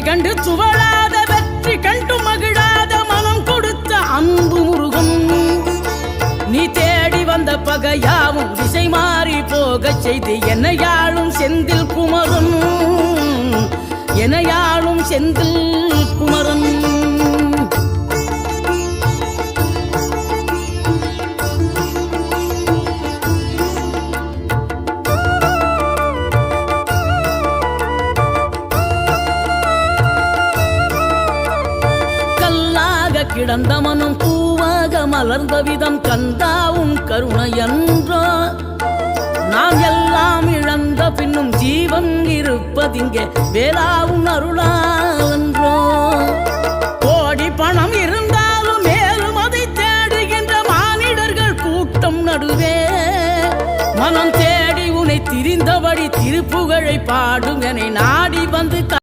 கண்டு துவளாத வெற்றி கண்டு மகிழாத மனம் கொடுத்த அன்பு முருகன். நீ தேடி வந்த பகையாவும் திசை மாறி போகச் செய்து என்னையாளும் செந்தில் குமரன், என்னையாளும் செந்தில் குமரன். கிடந்த மனம் பூவாக மலர்ந்த விதம் கந்தாவும் கருணை என்றோ. நாம் எல்லாம் இழந்த பின்னும் ஜீவன் இருப்பதிங்கே வேளாவும் அருளாவென்றோ. கோடி பணம் இருந்தாலும் மேலும் அதை தேடுகின்ற மானிடர்கள் கூட்டம் நடுவே மனம் தேடி உனை திரிந்தபடி திருப்புகழை பாடும் என